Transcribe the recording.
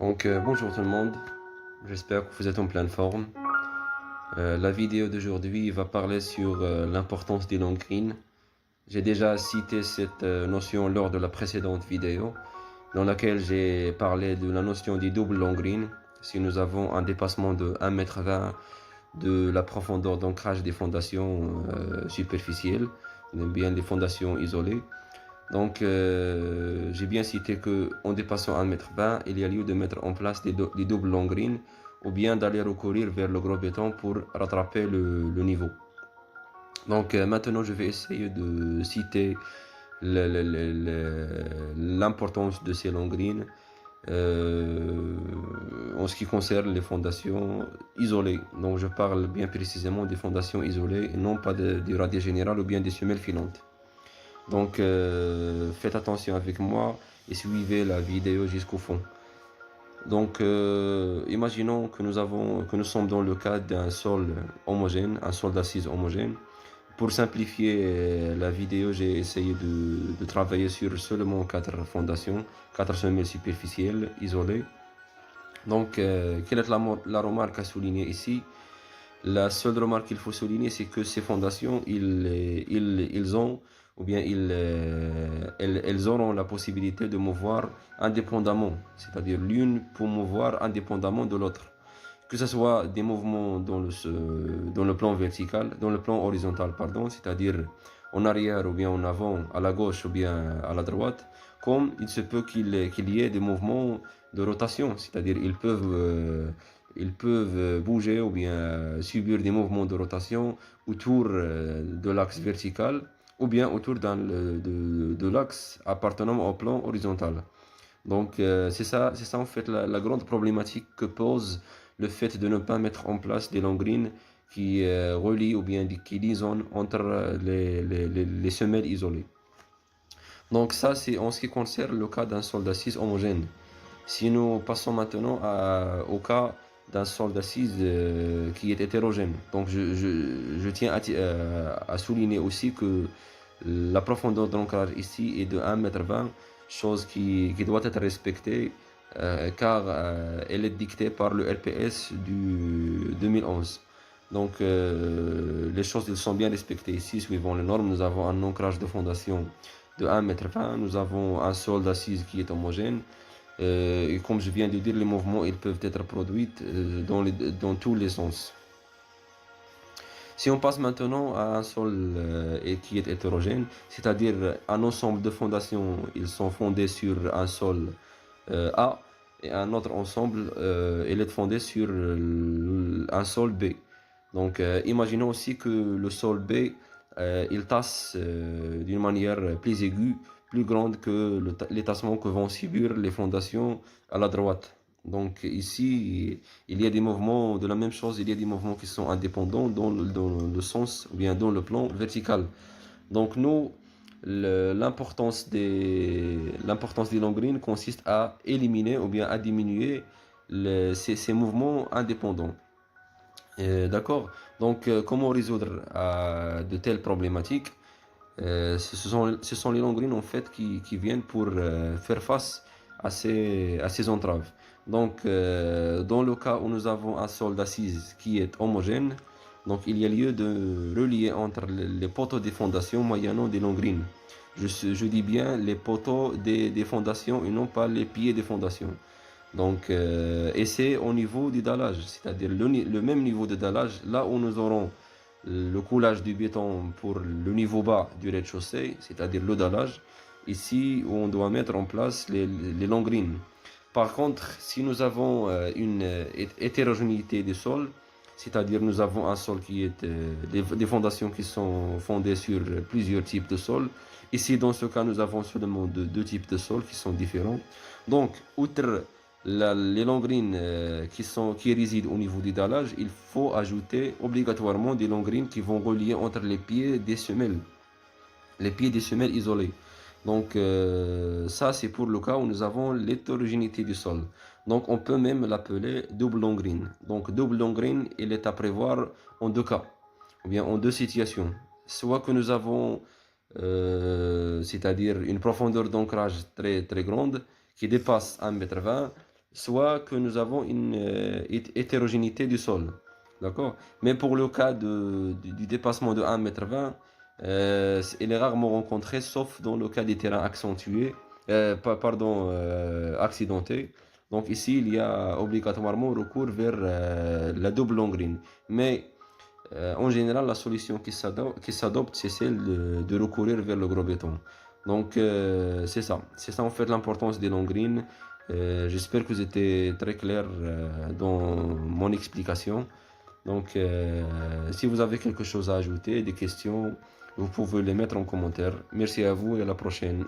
Bonjour tout le monde, j'espère que vous êtes en pleine forme. La vidéo d'aujourd'hui va parler sur l'importance des long greens. J'ai déjà cité cette notion lors de la précédente vidéo, dans laquelle j'ai parlé de la notion du double long green. Si nous avons un dépassement de 1,20 m de la profondeur d'ancrage des fondations superficielles, ou bien des fondations isolées. J'ai bien cité que en dépassant 1,20 m, il y a lieu de mettre en place des doubles long greens ou bien d'aller recourir vers le gros béton pour rattraper le niveau. Maintenant, je vais essayer de citer l'importance de ces long greens en ce qui concerne les fondations isolées. Donc, je parle bien précisément des fondations isolées et non pas du radier général ou bien des semelles filantes. Faites attention avec moi et suivez la vidéo jusqu'au fond. Imaginons que nous sommes dans le cas d'un sol homogène, un sol d'assises homogène. Pour simplifier la vidéo, j'ai essayé de travailler sur seulement 4 fondations, 4 semelles superficielles isolées. Quelle est la remarque à souligner ici? La seule remarque qu'il faut souligner, c'est que ces fondations, ils ont, ou bien elles auront la possibilité de mouvoir indépendamment, c'est-à-dire l'une pour mouvoir indépendamment de l'autre. Que ce soit des mouvements dans le plan vertical, dans le plan horizontal, pardon, c'est-à-dire en arrière ou bien en avant, à la gauche ou bien à la droite, comme il se peut qu'il y ait des mouvements de rotation, c'est-à-dire ils peuvent bouger ou bien subir des mouvements de rotation autour de l'axe vertical ou bien autour de l'axe appartenant au plan horizontal. C'est ça en fait la grande problématique que pose le fait de ne pas mettre en place des long greens qui relient ou bien qui liaisonnent entre les semelles isolées. Donc ça, c'est en ce qui concerne le cas d'un sol d'assises homogène. Si nous passons maintenant au cas d'un sol d'assises qui est hétérogène. Donc je tiens à souligner aussi que la profondeur d'ancrage ici est de 1,20 m, chose qui doit être respectée car elle est dictée par le RPS du 2011. Les choses elles sont bien respectées ici suivant les normes. Nous avons un ancrage de fondation de 1,20 m, nous avons un sol d'assises qui est homogène. Et comme je viens de dire, les mouvements ils peuvent être produits dans tous les sens. Si on passe maintenant à un sol qui est hétérogène, c'est-à-dire un ensemble de fondations, ils sont fondés sur un sol A et un autre ensemble, il est fondé sur un sol B. Imaginons aussi que le sol B, il tasse d'une manière plus aiguë, plus grande que les tassements que vont subir les fondations à la droite. Donc ici, il y a des mouvements de la même chose, il y a des mouvements qui sont indépendants dans le sens, ou bien dans le plan vertical. Donc nous, l'importance des long greens consiste à éliminer ou bien à diminuer ces mouvements indépendants. D'accord. Comment résoudre de telles problématiques? Ce sont les long greens en fait qui viennent pour faire face à ces entraves. Dans le cas où nous avons un sol d'assises qui est homogène, donc il y a lieu de relier entre les poteaux des fondations moyennant des long greens. Je dis bien les poteaux des fondations et non pas les pieds des fondations. Et c'est au niveau du dallage, c'est-à-dire le même niveau de dallage, là où nous aurons le coulage du béton pour le niveau bas du rez-de-chaussée, c'est-à-dire le dallage, ici où on doit mettre en place les long greens. Par contre, si nous avons une hétérogénéité des sols, c'est-à-dire nous avons un sol qui est des fondations qui sont fondées sur plusieurs types de sols. Ici, dans ce cas, nous avons seulement deux types de sols qui sont différents. Donc, outre les long greens qui résident au niveau du dallage, il faut ajouter obligatoirement des long greens qui vont relier entre les pieds des semelles isolées. Ça c'est pour le cas où nous avons l'hétérogénéité du sol. Donc on peut même l'appeler double long green. Donc double long green, il est à prévoir en deux cas, ou bien en deux situations. Soit que nous avons, c'est-à-dire une profondeur d'ancrage très très grande qui dépasse 1,20 m, soit que nous avons une hétérogénéité du sol. D'accord? Mais pour le cas du dépassement de 1,20 m, il est rarement rencontré, sauf dans le cas des terrains accentués, pardon, accidentés. Donc ici, il y a obligatoirement recours vers la double long green. Mais en général, la solution qui s'adopte, c'est celle de recourir vers le gros béton. Donc, c'est ça. C'est ça, en fait, l'importance des long greens. J'espère que vous étiez très clair dans mon explication. Donc, si vous avez quelque chose à ajouter, des questions, vous pouvez les mettre en commentaire. Merci à vous et à la prochaine.